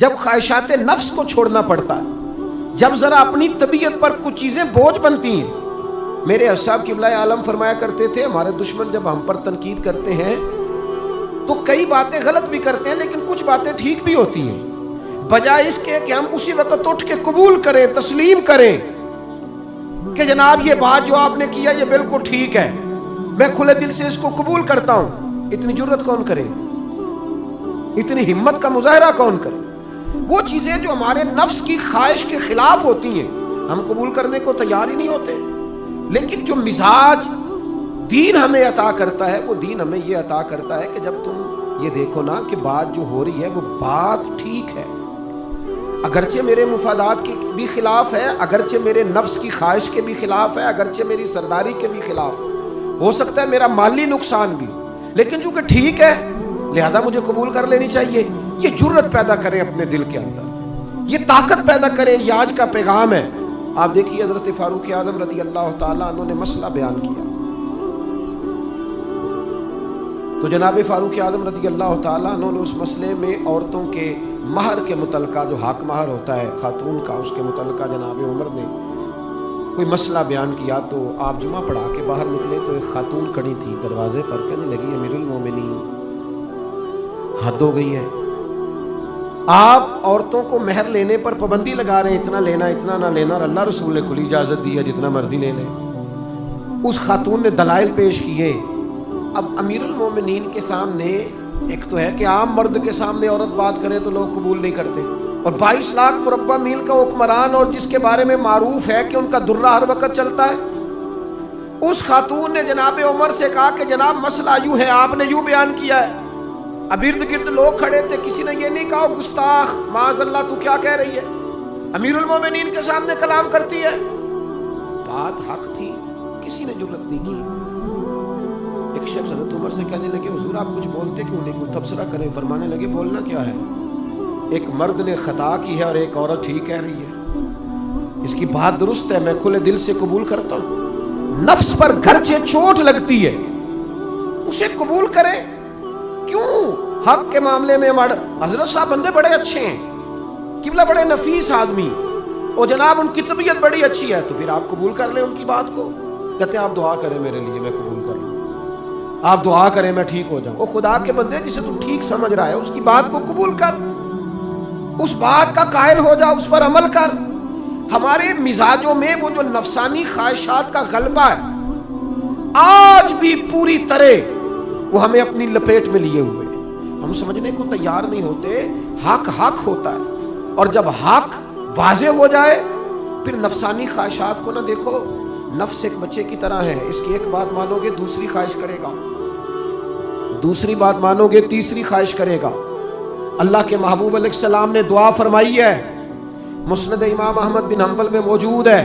جب خواہشات نفس کو چھوڑنا پڑتا ہے، جب ذرا اپنی طبیعت پر کچھ چیزیں بوجھ بنتی ہیں۔ میرے اصحاب قبلہ عالم فرمایا کرتے تھے ہمارے دشمن جب ہم پر تنقید کرتے ہیں تو کئی باتیں غلط بھی کرتے ہیں لیکن کچھ باتیں ٹھیک بھی ہوتی ہیں، بجائے اس کے کہ ہم اسی وقت اٹھ کے قبول کریں، تسلیم کریں کہ جناب یہ بات جو آپ نے کیا یہ بالکل ٹھیک ہے، میں کھلے دل سے اس کو قبول کرتا ہوں۔ اتنی جرت کون کرے؟ اتنی ہمت کا مظاہرہ کون کرے؟ وہ چیزیں جو ہمارے نفس کی خواہش کے خلاف ہوتی ہیں ہم قبول کرنے کو تیار ہی نہیں ہوتے۔ لیکن جو مزاج دین ہمیں عطا کرتا ہے، وہ دین ہمیں یہ عطا کرتا ہے کہ جب تم یہ دیکھو نا کہ بات جو ہو رہی ہے وہ بات ٹھیک ہے، اگرچہ میرے مفادات کے بھی خلاف ہے، اگرچہ میرے نفس کی خواہش کے بھی خلاف ہے، اگرچہ میری سرداری کے بھی خلاف ہو سکتا ہے میرا مالی نقصان بھی، لیکن چونکہ ٹھیک ہے لہذا مجھے قبول کر لینی چاہیے۔ یہ جرت پیدا کریں اپنے دل کے اندر، یہ طاقت پیدا کریں۔ یہ آج کا پیغام ہے۔ آپ دیکھیے حضرت فاروق اعظم رضی اللہ تعالیٰ عنہ نے مسئلہ بیان کیا تو جناب فاروق اعظم رضی اللہ تعالیٰ عنہ نے اس مسئلے میں عورتوں کے مہر کے متعلقہ جو حق مہر ہوتا ہے خاتون کا، اس کے متعلقہ جناب عمر نے کوئی مسئلہ بیان کیا۔ تو آپ جمعہ پڑھا کے باہر نکلے تو ایک خاتون کھڑی تھی دروازے پر، کہنے لگی امیر المومنین حد ہو گئی ہے، آپ عورتوں کو مہر لینے پر پابندی لگا رہے ہیں، اتنا لینا اتنا نہ لینا، اور اللہ رسول نے کھلی اجازت دی ہے جتنا مرضی لے لیں۔ اس خاتون نے دلائل پیش کیے۔ اب امیر المومنین کے سامنے ایک تو ہے کہ عام مرد کے سامنے عورت بات کرے تو لوگ قبول نہیں کرتے، اور 22 لاکھ مربع میل کا حکمران اور جس کے بارے میں معروف ہے کہ ان کا درہ ہر وقت چلتا ہے، اس خاتون نے جناب عمر سے کہا کہ جناب مسئلہ یوں ہے، آپ نے یوں بیان کیا ہے۔ اب ارد گرد لوگ کھڑے تھے، کسی نے یہ نہیں کہا گستاخ معاذ اللہ تو کیا کہہ رہی ہے، امیر المومنین کے سامنے کلام کرتی ہے۔ بات حق تھی، کسی نے جرت نہیں کی۔ ایک شخص حضرت عمر سے کہنے لگے حضور آپ کچھ بولتے کیوں نہیں، کوئی تبصرہ کریں؟ فرمانے لگے بولنا کیا ہے، ایک مرد نے خطا کی ہے اور ایک عورت ٹھیک کہہ رہی ہے، اس کی بات درست ہے، میں کھلے دل سے قبول کرتا ہوں۔ نفس پر گرچہ چوٹ لگتی ہے اسے قبول کریں، کیوں؟ حق کے معاملے میں حضرت صاحب بندے بڑے اچھے ہیں، قبلہ بڑے نفیس آدمی، اور جناب ان کی طبیعت بڑی اچھی ہے، تو پھر آپ قبول کر لیں ان کی بات کو۔ کہتے ہیں آپ دعا کریں میرے لیے میں قبول کر لوں، آپ دعا کریں میں ٹھیک ہو جاؤں۔ وہ خدا کے بندے جسے تم ٹھیک سمجھ رہا ہے اس کی بات کو قبول کر، اس بات کا قائل ہو جا، اس پر عمل کر۔ ہمارے مزاجوں میں وہ جو نفسانی خواہشات کا غلبہ ہے آج بھی پوری طرح وہ ہمیں اپنی لپیٹ میں لیے ہوئے، ہم سمجھنے کو تیار نہیں ہوتے۔ حق حق ہوتا ہے، اور جب حق واضح ہو جائے پھر نفسانی خواہشات کو نہ دیکھو۔ نفس ایک بچے کی طرح ہے، اس کی ایک بات مانو گے دوسری خواہش کرے گا، دوسری بات مانو گے تیسری خواہش کرے گا۔ اللہ کے محبوب علیہ السلام نے دعا فرمائی ہے، مسند امام احمد بن حنبل میں موجود ہے۔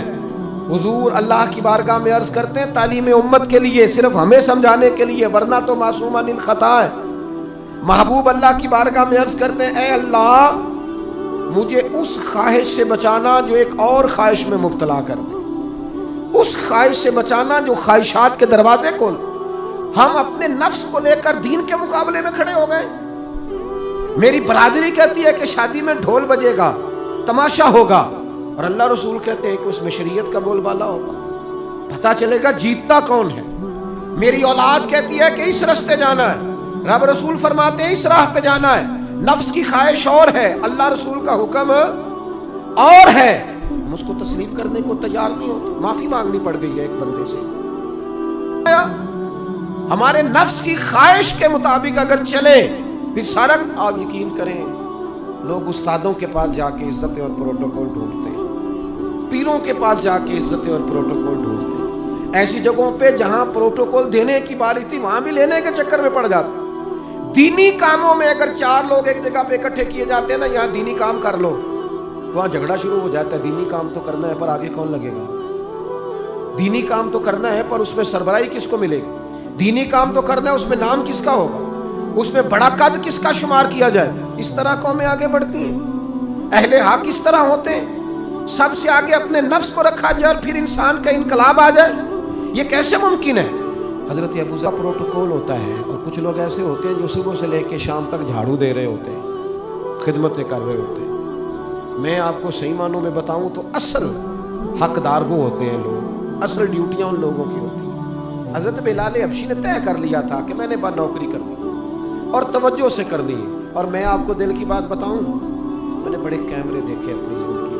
حضور اللہ کی بارگاہ میں عرض کرتے ہیں تعلیم امت کے لیے، صرف ہمیں سمجھانے کے لیے، ورنہ تو معصوم عن الخطا ہے۔ محبوب اللہ کی بارگاہ میں عرض کرتے ہیں اے اللہ مجھے اس خواہش سے بچانا جو ایک اور خواہش میں مبتلا کر دے، اس خواہش سے بچانا جو خواہشات کے دروازے کھول۔ ہم اپنے نفس کو لے کر دین کے مقابلے میں کھڑے ہو گئے۔ میری برادری کہتی ہے کہ شادی میں ڈھول بجے گا، تماشا ہوگا، اور اللہ رسول کہتے ہیں کہ اس میں شریعت کا بول بالا ہوگا، پتہ چلے گا جیتتا کون ہے۔ میری اولاد کہتی ہے کہ اس رستے جانا ہے، رب رسول فرماتے ہیں اس راہ پہ جانا ہے۔ نفس کی خواہش اور ہے، اللہ رسول کا حکم اور ہے، ہم اس کو تسلیم کرنے کو تیار نہیں ہوتے۔ معافی مانگنی پڑ گئی ہے ایک بندے سے، ہمارے نفس کی خواہش کے مطابق اگر چلے پھر سارا۔ آپ یقین کریں لوگ استادوں کے پاس جا کے عزتیں اور پروٹوکول ڈھونڈتے ہیں، پیروں کے پاس جا کے عزتیں اور پروٹوکول ڈھونڈتے ہیں، ایسی جگہوں پہ جہاں پروٹوکول دینے کی باری تھی وہاں بھی لینے کے چکر میں پڑ جاتے ہیں۔ دینی کاموں میں اگر 4 لوگ ایک جگہ پہ اکٹھے کیے جاتے ہیں نا، یہاں دینی کام کر لو، تو وہاں جھگڑا شروع ہو جاتا ہے۔ دینی کام تو کرنا ہے پر آگے کون لگے گا، دینی کام تو کرنا ہے پر اس میں سربراہی کس کو ملے گی، دینی کام تو کرنا ہے اس میں نام کس کا ہوگا، اس میں بڑا قد کس کا شمار کیا جائے۔ اس طرح قومیں آگے بڑھتی ہیں، اہل حق اس طرح ہوتے ہیں، سب سے آگے اپنے نفس کو رکھا جائے اور پھر انسان کا انقلاب آ جائے۔ یہ کیسے ممکن ہے؟ حضرت ابو ذر پروٹوکول ہوتا ہے، اور کچھ لوگ ایسے ہوتے ہیں جو صبح سے لے کے شام تک جھاڑو دے رہے ہوتے ہیں، خدمتیں کر رہے ہوتے ہیں، میں آپ کو صحیح معنوں میں بتاؤں تو اصل حقدار وہ ہوتے ہیں لوگ، اصل ڈیوٹیاں ان لوگوں کی ہوتی ہیں۔ حضرت بلال حبشی نے طے کر لیا تھا کہ میں نے نوکری کرنی اور توجہ سے کرنی ہے۔ اور میں آپ کو دل کی بات بتاؤں، میں نے بڑے کیمرے دیکھے اپنی زندگی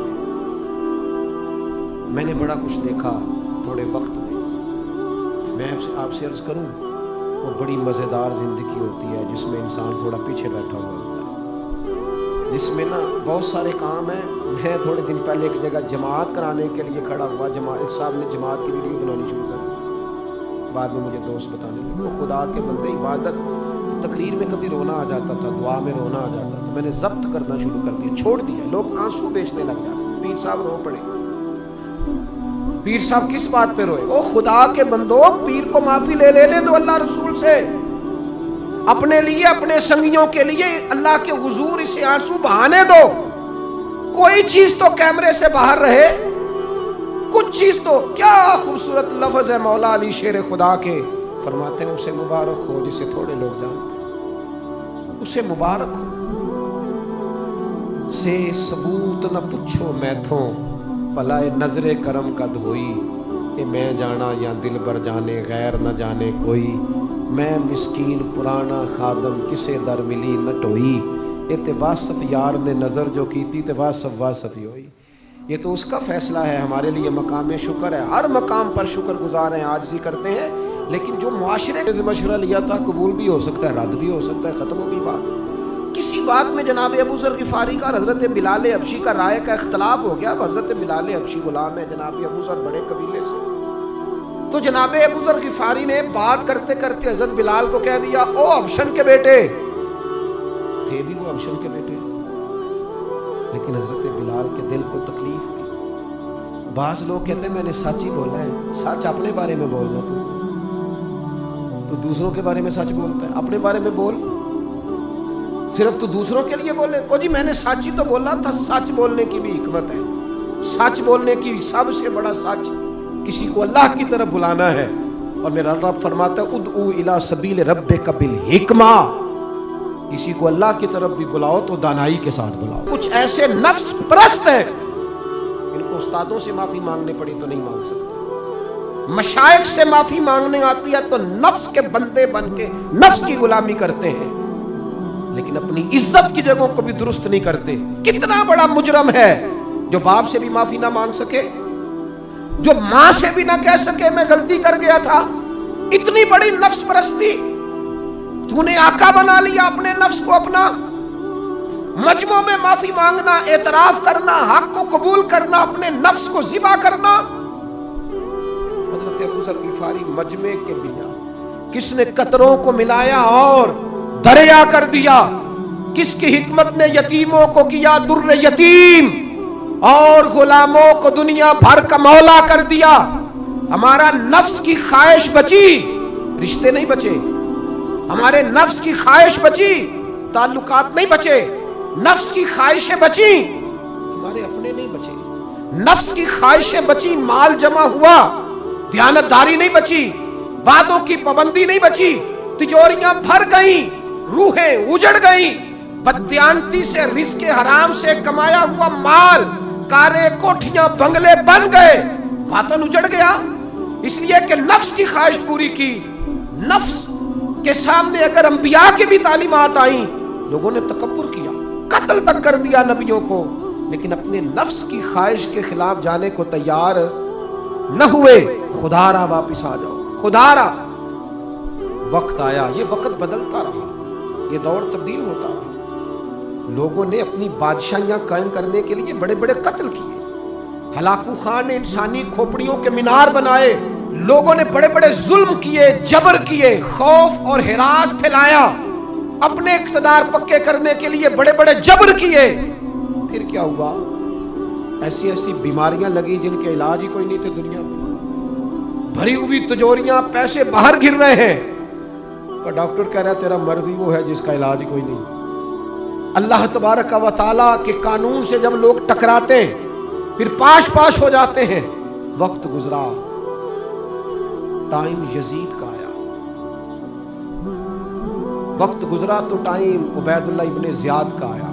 میں نے بڑا کچھ دیکھا تھوڑے وقت میں آپ سے عرض کروں، وہ بڑی مزیدار زندگی ہوتی ہے جس میں انسان تھوڑا پیچھے بیٹھا ہوا ہوتا ہے، جس میں نا بہت سارے کام ہیں۔ میں تھوڑے دن پہلے ایک جگہ جماعت کرانے کے لیے کھڑا ہوا، ایک صاحب نے جماعت کی ویڈیو بنانی شروع کر دی، بعد میں مجھے دوست بتانے لگے وہ خدا کے بندے عبادت تقریر میں کبھی رونا آ جاتا تھا، دعا میں رونا آ جاتا تھا، میں نے ضبط کرنا شروع کر دیا، چھوڑ دیا۔ لوگ آنسو بیچنے لگ جاتے، پیر صاحب رو پڑے۔ پیر صاحب کس بات پہ روئے؟ او خدا کے بندو، پیر کو معافی لے لینے دو اللہ رسول سے، اپنے لیے اپنے سنگیوں کے لیے اللہ کے حضور اسے آنسو بہانے دو۔ کوئی چیز تو کیمرے سے باہر رہے، کچھ چیز تو۔ کیا خوبصورت لفظ ہے مولا علی شیر خدا کے، فرماتے ہیں اسے مبارک ہو جسے تھوڑے لوگ جانتے ہیں، اسے مبارک ہو سے ثبوت نہ پوچھو میتھوں، بلائے نظر کرم کا دھوئی، کہ میں جانا یا دل بر جانے غیر نہ جانے کوئی، میں مسکین پرانا خادم کسے در ملی نہ ٹوئی، یہ تے واسف یار نے نظر جو کی تھی تے واسف واسف ہی ہوئی۔ یہ تو اس کا فیصلہ ہے، ہمارے لیے مقام شکر ہے، ہر مقام پر شکر گزار ہیں، عاجزی کرتے ہیں، لیکن جو معاشرے نے مشورہ لیا تھا قبول بھی ہو سکتا ہے، رد بھی ہو سکتا ہے، ختم ہوگی بات۔ کسی بات میں جناب ابو ذر غفاری کا اور حضرت بلال حبشی کا رائے کا اختلاف ہو گیا۔ حضرت بلال حبشی غلام ہے جناب ابو ذر بڑے قبیلے سے، تو جناب ابو ذر غفاری نے بات کرتے کرتے حضرت بلال کو کہہ دیا، او حبشن کے بیٹے، تھے بھی وہ حبشن کے بیٹے، لیکن حضرت بلال کے دل کو تکلیف ہوئی۔ بعض لوگ کہتے ہیں میں نے سچ ہی بولا ہے، سچ اپنے بارے میں بولنا، تو دوسروں کے بارے میں سچ بولتا ہے، اپنے بارے میں بول، صرف تو دوسروں کے لیے بولے۔ او جی میں نے سچ ہی تو بولا تھا۔ سچ بولنے کی بھی حکمت ہے، سچ بولنے کی سب سے بڑا سچ کسی کو اللہ کی طرف بلانا ہے، اور میرا رب فرماتا ہے ادعو الی سبیل ربک بالحکمہ، کسی کو اللہ کی طرف بھی بلاؤ تو دانائی کے ساتھ بلاؤ۔ کچھ ایسے نفس پرست ہیں ان کو استادوں سے معافی مانگنے پڑی تو نہیں مانگ سکتے، مشائخ سے معافی مانگنے آتی ہے تو نفس کے بندے بن کے نفس کی غلامی کرتے ہیں، لیکن اپنی عزت کی جگہوں کو بھی درست نہیں کرتے۔ کتنا بڑا مجرم ہے جو باپ سے بھی معافی نہ مانگ سکے، جو ماں سے بھی نہ کہہ سکے میں غلطی کر گیا تھا۔ اتنی بڑی نفس پرستی، تو نے آقا بنا لیا اپنے نفس کو اپنا۔ مجمع میں معافی مانگنا، اعتراف کرنا، حق کو قبول کرنا، اپنے نفس کو ذبح کرنا۔ حضرت ابو ذر غفاری مجمع کے بنا کس نے قطروں کو ملایا اور دریا کر دیا، کس کی حکمت نے یتیموں کو کیا در یتیم اور غلاموں کو دنیا بھر کا مولا کر دیا۔ ہمارا نفس کی خواہش بچی، رشتے نہیں بچے، ہمارے نفس کی خواہش بچی، تعلقات نہیں بچے، نفس کی خواہشیں بچی، ہمارے اپنے نہیں بچے، نفس کی خواہشیں بچی، مال جمع ہوا، دیانتداری نہیں بچی، وعدوں کی پابندی نہیں بچی، تجوریاں بھر گئیں، روحیں اجڑ گئیں، بددیانتی سے رزق حرام سے کمایا ہوا مال، کاریں کوٹھیاں بنگلے بن گئے، باطن اجڑ گیا، اس لیے کہ نفس کی خواہش پوری کی۔ نفس کے سامنے اگر انبیاء کی بھی تعلیمات آئیں، لوگوں نے تکبر کیا، قتل تک کر دیا نبیوں کو، لیکن اپنے نفس کی خواہش کے خلاف جانے کو تیار نہ ہوئے۔ خدا را واپس آ جاؤ، خدا را۔ وقت آیا، یہ وقت بدلتا رہا، یہ دور تبدیل ہوتا رہا، لوگوں نے اپنی بادشاہیاں قائم کرنے کے لیے بڑے بڑے قتل کیے، ہلاکو خان نے انسانی کھوپڑیوں کے مینار بنائے، لوگوں نے بڑے بڑے ظلم کیے، جبر کیے، خوف اور ہراس پھیلایا، اپنے اقتدار پکے کرنے کے لیے بڑے بڑے جبر کیے۔ پھر کیا ہوا؟ ایسی ایسی بیماریاں لگی جن کے علاج ہی کوئی نہیں تھے دنیا میں، بھری ہوئی تجوریاں، پیسے باہر گر رہے ہیں، اور ڈاکٹر کہہ رہا ہے تیرا مرض ہی وہ ہے جس کا علاج کوئی نہیں۔ اللہ تبارک و تعالیٰ کے قانون سے جب لوگ ٹکراتے ہیں پھر پاش پاش ہو جاتے ہیں۔ وقت گزرا، ٹائم یزید کا آیا، وقت گزرا تو ٹائم عبید اللہ ابن زیاد کا آیا،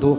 2